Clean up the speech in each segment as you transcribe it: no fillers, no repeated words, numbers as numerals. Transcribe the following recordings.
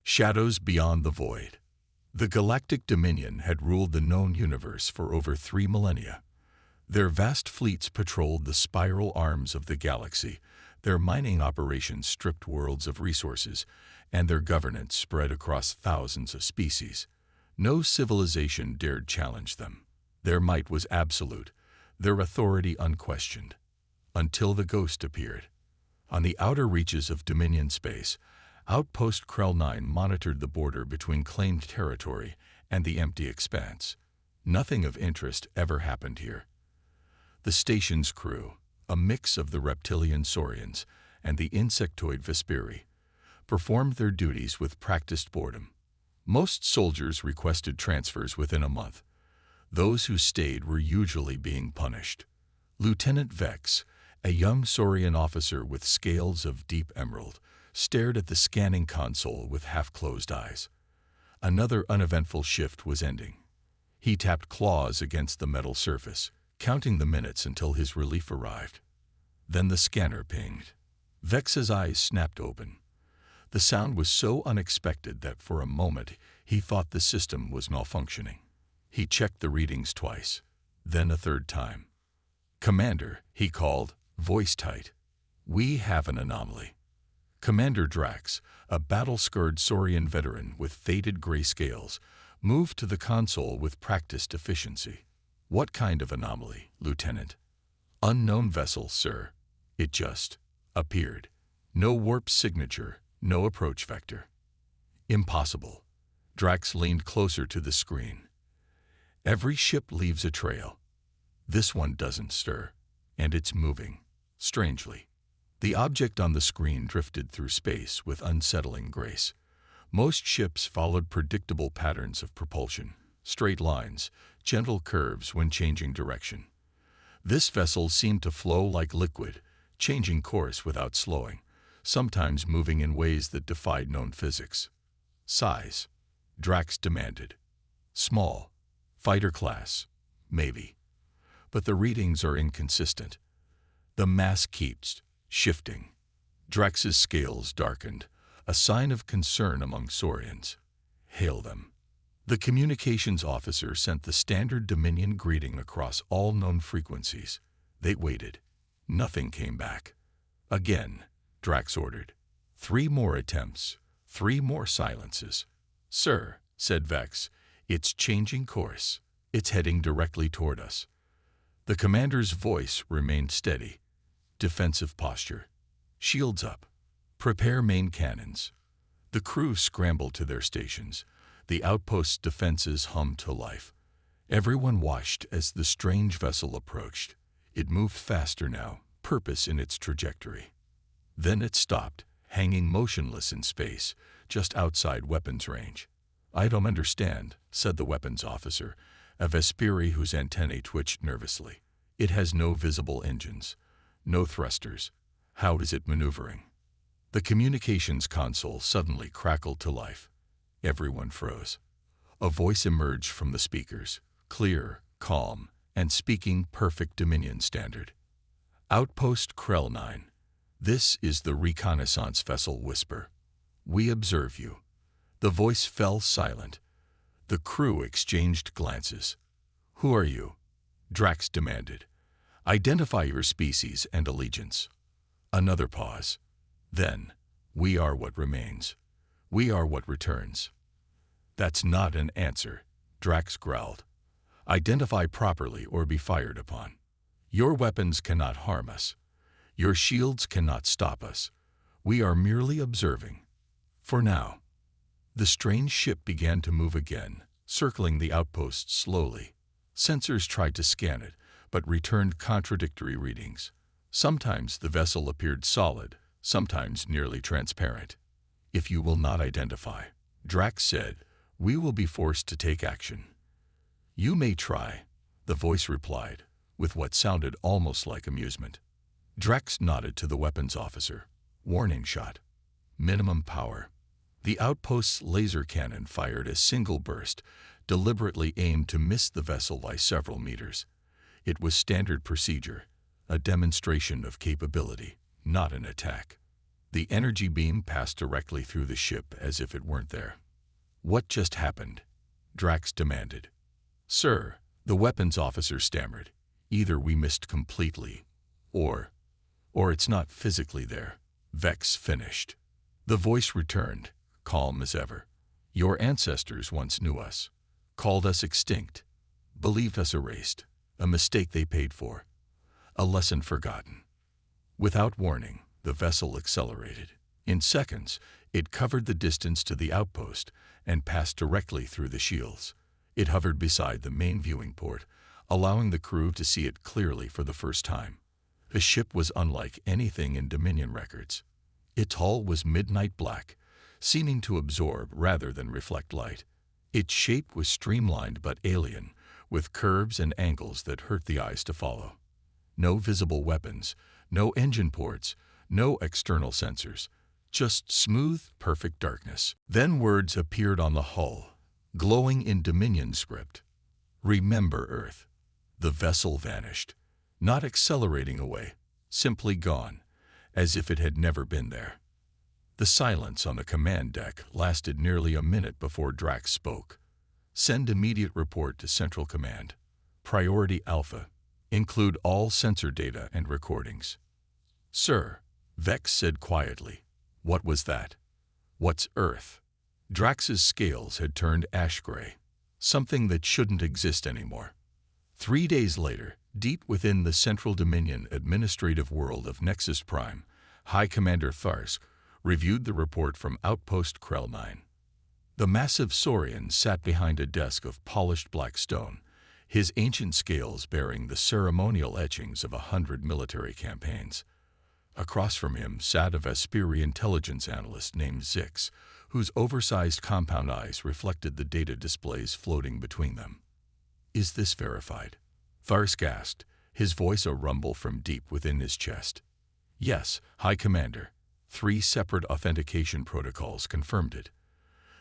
Shadows beyond the void. The Galactic Dominion had ruled the known universe for over 3 millennia. Their vast fleets patrolled the spiral arms of the galaxy, their mining operations stripped worlds of resources, and their governance spread across thousands of species. No civilization dared challenge them. Their might was absolute, their authority unquestioned. Until the Ghost appeared. On the outer reaches of Dominion space, Outpost Krell 9 monitored the border between claimed territory and the empty expanse. Nothing of interest ever happened here. The station's crew, a mix of the reptilian saurians and the insectoid Vesperi, performed their duties with practiced boredom. Most soldiers requested transfers within a month. Those who stayed were usually being punished. Lieutenant Vex, a young saurian officer with scales of deep emerald, stared at the scanning console with half-closed eyes. Another uneventful shift was ending. He tapped claws against the metal surface, counting the minutes until his relief arrived. Then the scanner pinged. Vex's eyes snapped open. The sound was so unexpected that for a moment he thought the system was malfunctioning. He checked the readings twice, then a third time. "Commander," he called, voice tight. "We have an anomaly." Commander Drax, a battle-scarred saurian veteran with faded gray scales, moved to the console with practiced efficiency. "What kind of anomaly, Lieutenant?" "Unknown vessel, sir." It just appeared. No warp signature, no approach vector. "Impossible." Drax leaned closer to the screen. "Every ship leaves a trail. This one doesn't stir, and it's moving, strangely." The object on the screen drifted through space with unsettling grace. Most ships followed predictable patterns of propulsion, straight lines, gentle curves when changing direction. This vessel seemed to flow like liquid, changing course without slowing, sometimes moving in ways that defied known physics. "Size?" Drax demanded. "Small. Fighter class. Maybe. But the readings are inconsistent. The mass keeps shifting." Drax's scales darkened, a sign of concern among saurians. "Hail them." The communications officer sent the standard Dominion greeting across all known frequencies. They waited. Nothing came back. "Again," Drax ordered. 3 more attempts, 3 more silences. "Sir," said Vex, "it's changing course. It's heading directly toward us." The commander's voice remained steady. Defensive posture. "Shields up. Prepare main cannons." The crew scrambled to their stations. The outpost's defenses hummed to life. Everyone watched as the strange vessel approached. It moved faster now, purpose in its trajectory. Then it stopped, hanging motionless in space, just outside weapons range. "I don't understand," said the weapons officer, a Vesperi whose antennae twitched nervously. "It has no visible engines. No thrusters. How is it maneuvering?" The communications console suddenly crackled to life. Everyone froze. A voice emerged from the speakers, clear, calm, and speaking perfect Dominion standard. "Outpost Krell 9. This is the reconnaissance vessel Whisper. We observe you." The voice fell silent. The crew exchanged glances. "Who are you?" Drax demanded. "Identify your species and allegiance." Another pause. Then, "We are what remains. We are what returns." "That's not an answer," Drax growled. "Identify properly or be fired upon. Your weapons cannot harm us. Your shields cannot stop us. We are merely observing. For now." The strange ship began to move again, circling the outpost slowly. Sensors tried to scan it, but returned contradictory readings. Sometimes the vessel appeared solid, sometimes nearly transparent. "If you will not identify," Drax said, "we will be forced to take action." "You may try," the voice replied, with what sounded almost like amusement. Drax nodded to the weapons officer. "Warning shot. Minimum power." The outpost's laser cannon fired a single burst, deliberately aimed to miss the vessel by several meters. It was standard procedure, a demonstration of capability, not an attack. The energy beam passed directly through the ship as if it weren't there. "What just happened?" Drax demanded. "Sir," the weapons officer stammered, "either we missed completely, or it's not physically there." Vex finished. The voice returned, calm as ever. "Your ancestors once knew us, called us extinct, believed us erased, a mistake they paid for, a lesson forgotten." Without warning, the vessel accelerated. In seconds, it covered the distance to the outpost and passed directly through the shields. It hovered beside the main viewing port, allowing the crew to see it clearly for the first time. The ship was unlike anything in Dominion records. Its hull was midnight black, seeming to absorb rather than reflect light. Its shape was streamlined but alien, with curves and angles that hurt the eyes to follow. No visible weapons, no engine ports, no external sensors, just smooth, perfect darkness. Then words appeared on the hull, glowing in Dominion script. "Remember Earth." The vessel vanished, not accelerating away, simply gone, as if it had never been there. The silence on the command deck lasted nearly a minute before Drax spoke. "Send immediate report to Central Command. Priority Alpha. Include all sensor data and recordings." "Sir," Vex said quietly. "What was that? What's Earth?" Drax's scales had turned ash-gray, something that shouldn't exist anymore. 3 days later, deep within the Central Dominion administrative world of Nexus Prime, High Commander Tharsk reviewed the report from Outpost Krell 9. The massive Saurian sat behind a desk of polished black stone, his ancient scales bearing the ceremonial etchings of 100 military campaigns. Across from him sat a Vesperi intelligence analyst named Zix, whose oversized compound eyes reflected the data displays floating between them. "Is this verified?" Tharsk asked, his voice a rumble from deep within his chest. "Yes, High Commander. 3 separate authentication protocols confirmed it.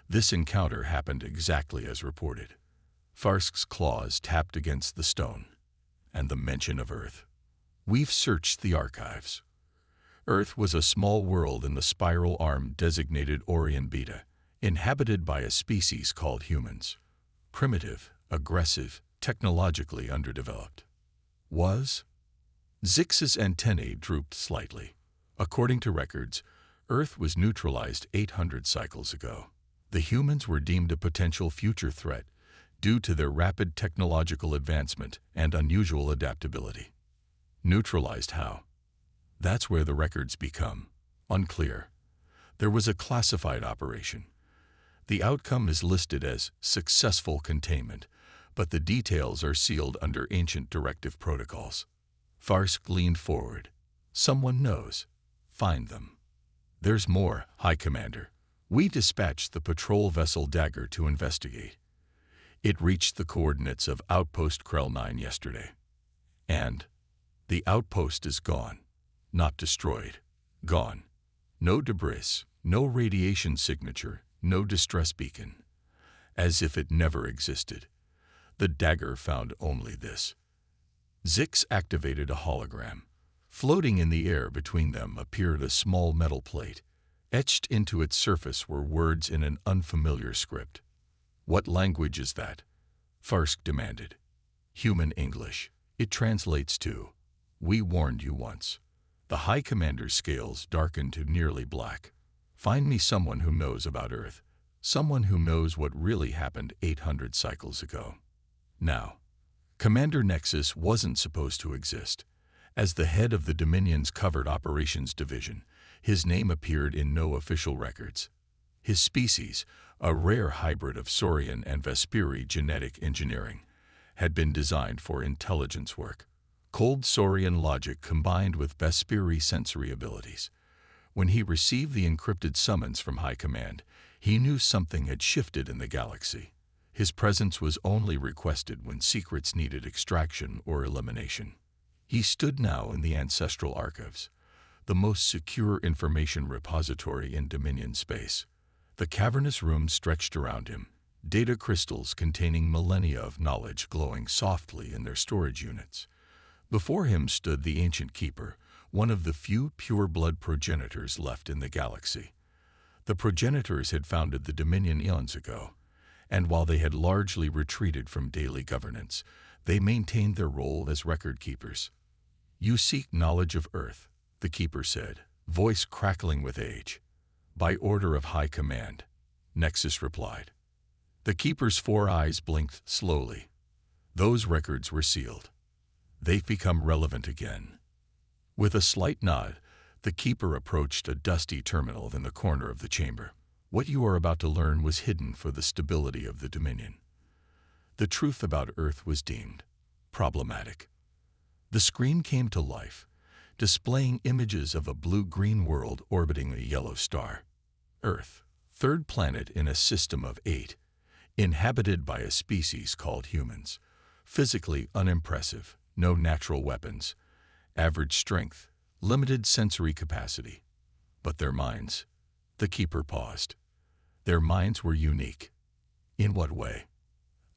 This encounter happened exactly as reported." Tharsk's claws tapped against the stone. "And the mention of Earth. We've searched the archives. Earth was a small world in the spiral arm designated Orion Beta, inhabited by a species called humans. Primitive, aggressive, technologically underdeveloped." "Was?" Zix's antennae drooped slightly. "According to records, Earth was neutralized 800 cycles ago. The humans were deemed a potential future threat due to their rapid technological advancement and unusual adaptability." "Neutralized how?" "That's where the records become unclear. There was a classified operation. The outcome is listed as successful containment, but the details are sealed under ancient directive protocols." Tharsk leaned forward. "Someone knows. Find them." "There's more, High Commander. We dispatched the patrol vessel Dagger to investigate. It reached the coordinates of Outpost Krell 9 yesterday. And the outpost is gone. Not destroyed. Gone. No debris, no radiation signature, no distress beacon. As if it never existed. The Dagger found only this." Zix activated a hologram. Floating in the air between them appeared a small metal plate. Etched into its surface were words in an unfamiliar script. "What language is that?" Tharsk demanded. "Human English. It translates to, 'We warned you once.'" The High Commander's scales darkened to nearly black. "Find me someone who knows about Earth. Someone who knows what really happened 800 cycles ago. Now." Commander Nexus wasn't supposed to exist. As the head of the Dominion's Covert Operations Division, his name appeared in no official records. His species, a rare hybrid of Saurian and Vesperi genetic engineering, had been designed for intelligence work. Cold Saurian logic combined with Vesperi sensory abilities. When he received the encrypted summons from High Command, he knew something had shifted in the galaxy. His presence was only requested when secrets needed extraction or elimination. He stood now in the Ancestral Archives, the most secure information repository in Dominion space. The cavernous room stretched around him, data crystals containing millennia of knowledge glowing softly in their storage units. Before him stood the Ancient Keeper, one of the few pure-blood progenitors left in the galaxy. The progenitors had founded the Dominion eons ago, and while they had largely retreated from daily governance, they maintained their role as record-keepers. "You seek knowledge of Earth," the keeper said, voice crackling with age. "By order of High Command," Nexus replied. The keeper's 4 eyes blinked slowly. Those records were sealed. They've become relevant again. With a slight nod, the keeper approached a dusty terminal in the corner of the chamber. "What you are about to learn was hidden for the stability of the Dominion." The truth about Earth was deemed problematic. The screen came to life, displaying images of a blue-green world orbiting a yellow star. Earth, third planet in a system of 8, inhabited by a species called humans. Physically unimpressive, no natural weapons, average strength, limited sensory capacity. But their minds, the keeper paused. Their minds were unique. In what way?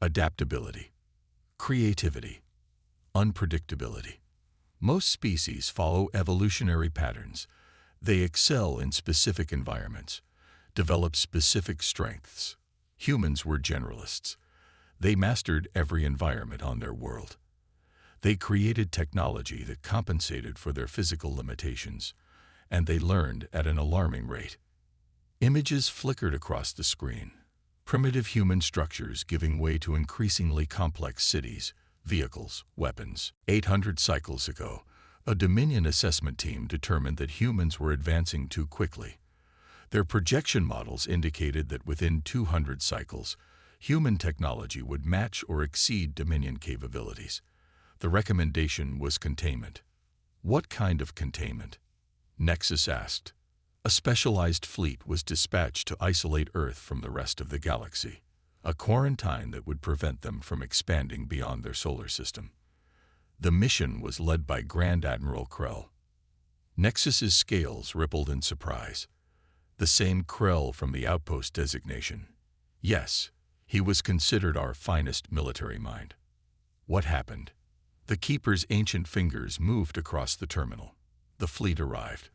Adaptability, creativity, unpredictability. Most species follow evolutionary patterns. They excel in specific environments, develop specific strengths. Humans were generalists. They mastered every environment on their world. They created technology that compensated for their physical limitations, and they learned at an alarming rate. Images flickered across the screen, primitive human structures giving way to increasingly complex cities, vehicles, weapons. 800 cycles ago, a Dominion assessment team determined that humans were advancing too quickly. Their projection models indicated that within 200 cycles, human technology would match or exceed Dominion capabilities. The recommendation was containment. What kind of containment? Nexus asked. A specialized fleet was dispatched to isolate Earth from the rest of the galaxy, a quarantine that would prevent them from expanding beyond their solar system. The mission was led by Grand Admiral Krell. Nexus's scales rippled in surprise. The same Krell from the outpost designation. Yes, he was considered our finest military mind. What happened? The keeper's ancient fingers moved across the terminal. The fleet arrived.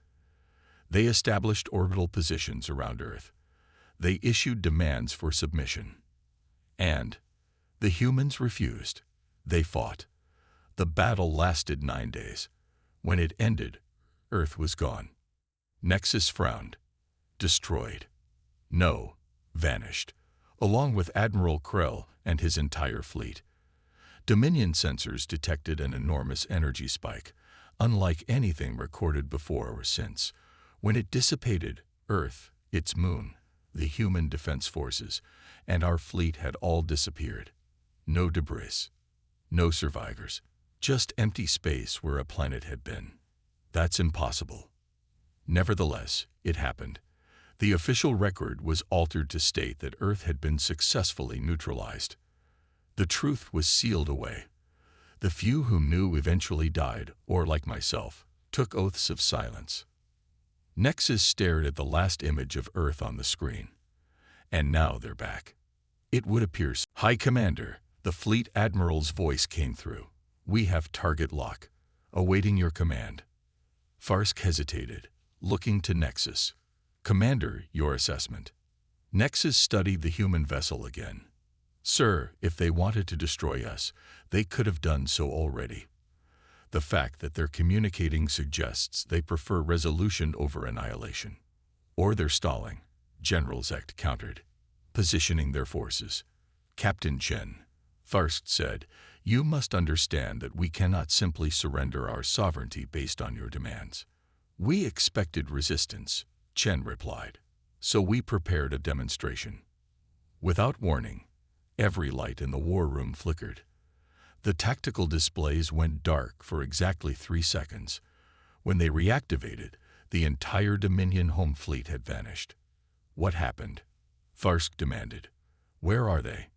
They established orbital positions around Earth. They issued demands for submission. And the humans refused. They fought. The battle lasted 9 days. When it ended, Earth was gone. Nexus frowned. Destroyed. No, vanished, along with Admiral Krell and his entire fleet. Dominion sensors detected an enormous energy spike, unlike anything recorded before or since. When it dissipated, Earth, its moon, the human defense forces, and our fleet had all disappeared. No debris, no survivors, just empty space where a planet had been. That's impossible. Nevertheless, it happened. The official record was altered to state that Earth had been successfully neutralized. The truth was sealed away. The few who knew eventually died, or like myself, took oaths of silence. Nexus stared at the last image of Earth on the screen. And now they're back. It would appear. "High Commander," the fleet admiral's voice came through. "We have target lock, awaiting your command." Farsk hesitated, looking to Nexus. "Commander, your assessment." Nexus studied the human vessel again. "Sir, if they wanted to destroy us, they could have done so already. The fact that they're communicating suggests they prefer resolution over annihilation. Or they're stalling," General Zekt countered, "positioning their forces." "Captain Chen," Farsk said, "you must understand that we cannot simply surrender our sovereignty based on your demands." "We expected resistance," Chen replied, "so we prepared a demonstration." Without warning, every light in the war room flickered. The tactical displays went dark for exactly 3 seconds. When they reactivated, the entire Dominion home fleet had vanished. "What happened?" Farsk demanded. "Where are they?"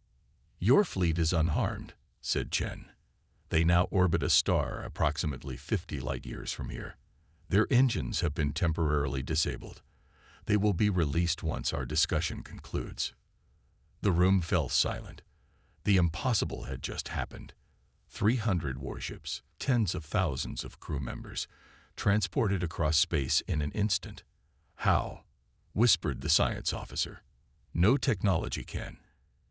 "Your fleet is unharmed," said Chen. "They now orbit a star approximately 50 light-years from here. Their engines have been temporarily disabled. They will be released once our discussion concludes." The room fell silent. The impossible had just happened. 300 warships, tens of thousands of crew members, transported across space in an instant. How? Whispered the science officer. No technology can.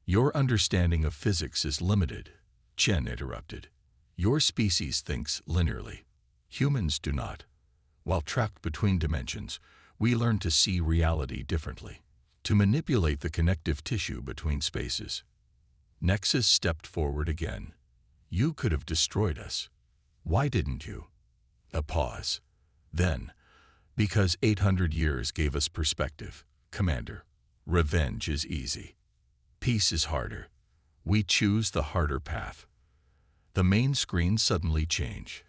Your understanding of physics is limited, Chen interrupted. Your species thinks linearly. Humans do not. While trapped between dimensions, we learn to see reality differently, to manipulate the connective tissue between spaces. Nexus stepped forward again. You could have destroyed us. Why didn't you? A pause. Then, because 800 years gave us perspective, Commander. Revenge is easy. Peace is harder. We choose the harder path. The main screen suddenly changed,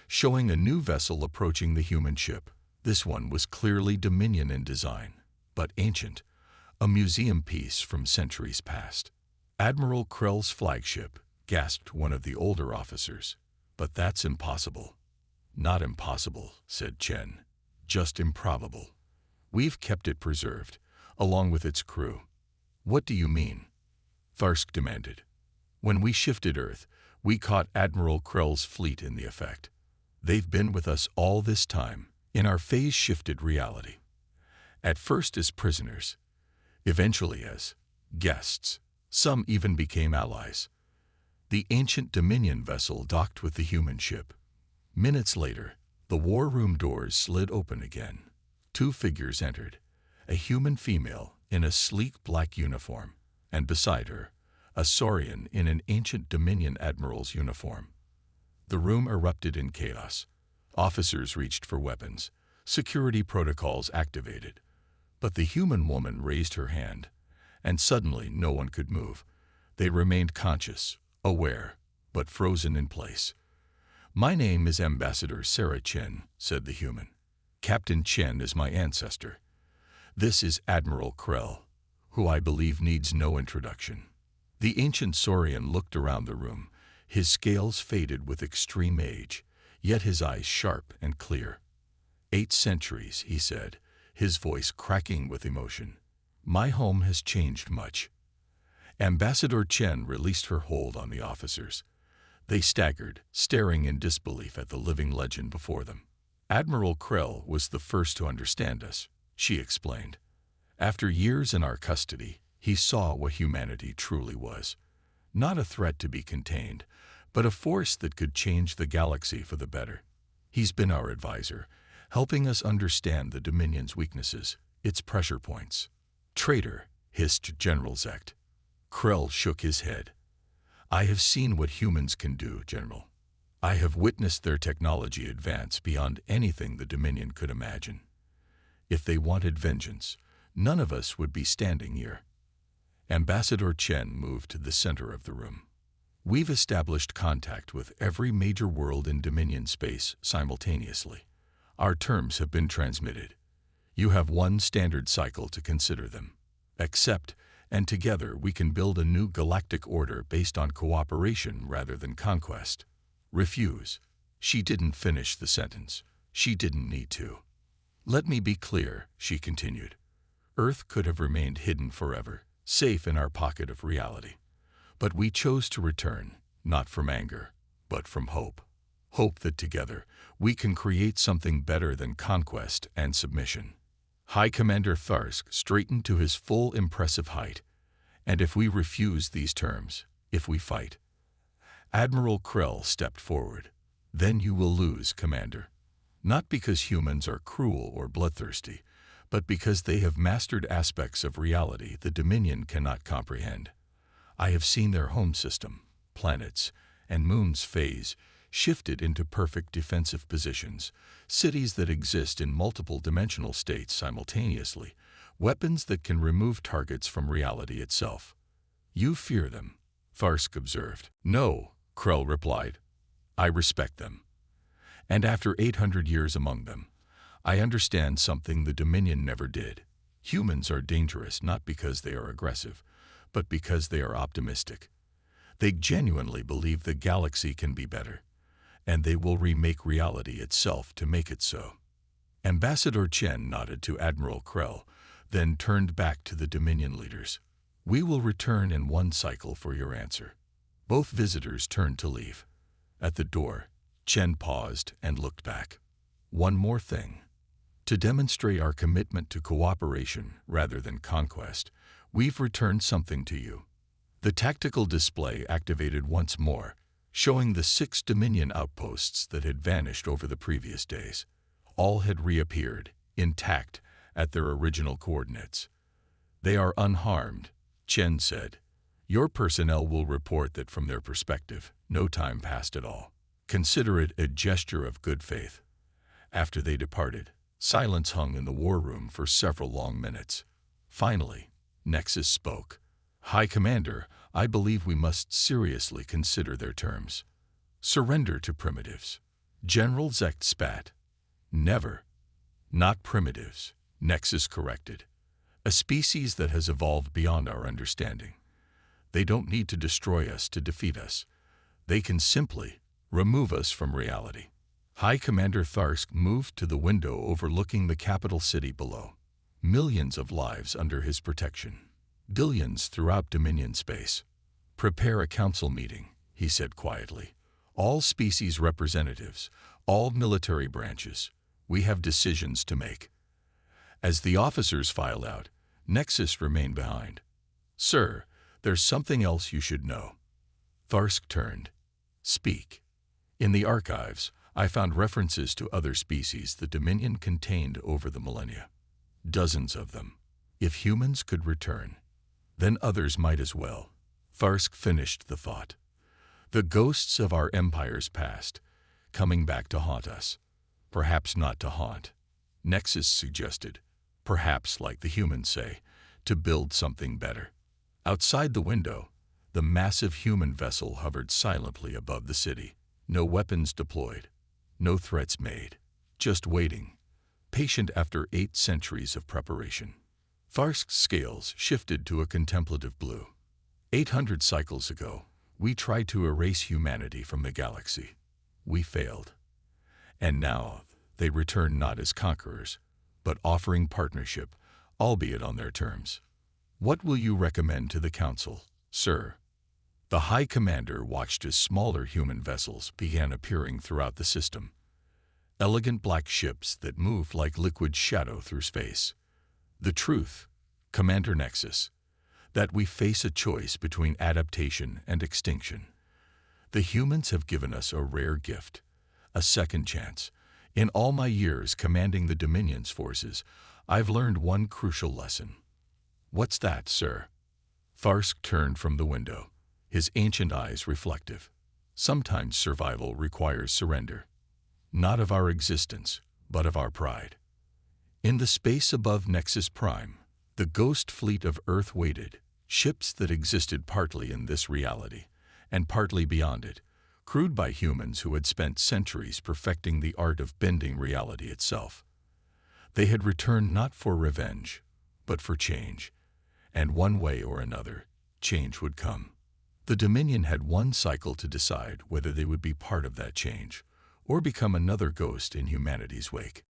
showing a new vessel approaching the human ship. This one was clearly Dominion in design, but ancient, a museum piece from centuries past. Admiral Krell's flagship, gasped one of the older officers. But that's impossible. Not impossible, said Chen. Just improbable. We've kept it preserved, along with its crew. What do you mean? Tharsk demanded. When we shifted Earth, we caught Admiral Krell's fleet in the effect. They've been with us all this time, in our phase-shifted reality. At first as prisoners, eventually as guests. Some even became allies. The ancient Dominion vessel docked with the human ship. Minutes later, the war room doors slid open again. Two figures entered, a human female in a sleek black uniform, and beside her, a Saurian in an ancient Dominion admiral's uniform. The room erupted in chaos. Officers reached for weapons. Security protocols activated. But the human woman raised her hand, and suddenly no one could move. They remained conscious, aware, but frozen in place. My name is Ambassador Sarah Chen, said the human. Captain Chen is my ancestor. This is Admiral Krell, who I believe needs no introduction. The ancient Saurian looked around the room, his scales faded with extreme age, yet his eyes sharp and clear. 8 centuries, he said, his voice cracking with emotion. My home has changed much. Ambassador Chen released her hold on the officers. They staggered, staring in disbelief at the living legend before them. Admiral Krell was the first to understand us, she explained. After years in our custody, he saw what humanity truly was. Not a threat to be contained, but a force that could change the galaxy for the better. He's been our advisor, helping us understand the Dominion's weaknesses, its pressure points. Traitor, hissed General Zecht. Krell shook his head. I have seen what humans can do, General. I have witnessed their technology advance beyond anything the Dominion could imagine. If they wanted vengeance, none of us would be standing here. Ambassador Chen moved to the center of the room. We've established contact with every major world in Dominion space simultaneously. Our terms have been transmitted. You have one standard cycle to consider them. Accept, and together we can build a new galactic order based on cooperation rather than conquest. Refuse. She didn't finish the sentence. She didn't need to. Let me be clear, she continued. Earth could have remained hidden forever, safe in our pocket of reality. But we chose to return, not from anger, but from hope. Hope that together we can create something better than conquest and submission. High Commander Tharsk straightened to his full impressive height. And if we refuse these terms, if we fight? Admiral Krell stepped forward. Then you will lose, Commander. Not because humans are cruel or bloodthirsty, but because they have mastered aspects of reality the Dominion cannot comprehend. I have seen their home system, planets, and moons phase shifted into perfect defensive positions, cities that exist in multiple dimensional states simultaneously, weapons that can remove targets from reality itself. You fear them, Tharsk observed. No, Krell replied. I respect them. And after 800 years among them, I understand something the Dominion never did. Humans are dangerous not because they are aggressive, but because they are optimistic. They genuinely believe the galaxy can be better, and they will remake reality itself to make it so. Ambassador Chen nodded to Admiral Krell, then turned back to the Dominion leaders. We will return in one cycle for your answer. Both visitors turned to leave. At the door, Chen paused and looked back. One more thing. To demonstrate our commitment to cooperation rather than conquest, we've returned something to you. The tactical display activated once more, showing the 6 Dominion outposts that had vanished over the previous days. All had reappeared, intact, at their original coordinates. They are unharmed, Chen said. Your personnel will report that from their perspective, no time passed at all. Consider it a gesture of good faith. After they departed, silence hung in the war room for several long minutes. Finally, Nexus spoke. High Commander, I believe we must seriously consider their terms. Surrender to primitives. General Zecht spat. Never. Not primitives, Nexus corrected. A species that has evolved beyond our understanding. They don't need to destroy us to defeat us. They can simply remove us from reality. High Commander Tharsk moved to the window overlooking the capital city below. Millions of lives under his protection. Billions throughout Dominion space. Prepare a council meeting, he said quietly. All species representatives, all military branches. We have decisions to make. As the officers filed out, Nexus remained behind. Sir, there's something else you should know. Tharsk turned. Speak. In the archives, I found references to other species the Dominion contained over the millennia. Dozens of them. If humans could return, then others might as well. Tharsk finished the thought. The ghosts of our empires past, coming back to haunt us. Perhaps not to haunt, Nexus suggested. Perhaps, like the humans say, to build something better. Outside the window, the massive human vessel hovered silently above the city. No weapons deployed, no threats made, just waiting, patient after 8 centuries of preparation. Tharsk's scales shifted to a contemplative blue. 800 cycles ago, we tried to erase humanity from the galaxy. We failed. And now, they return not as conquerors, but offering partnership, albeit on their terms. What will you recommend to the Council, sir? The High Commander watched as smaller human vessels began appearing throughout the system. Elegant black ships that moved like liquid shadow through space. The truth, Commander Nexus, that we face a choice between adaptation and extinction. The humans have given us a rare gift, a second chance. In all my years commanding the Dominion's forces, I've learned one crucial lesson. What's that, sir? Tharsk turned from the window, his ancient eyes reflective. Sometimes survival requires surrender. Not of our existence, but of our pride. In the space above Nexus Prime, the ghost fleet of Earth waited, ships that existed partly in this reality, and partly beyond it, crewed by humans who had spent centuries perfecting the art of bending reality itself. They had returned not for revenge, but for change. And one way or another, change would come. The Dominion had one cycle to decide whether they would be part of that change, or become another ghost in humanity's wake.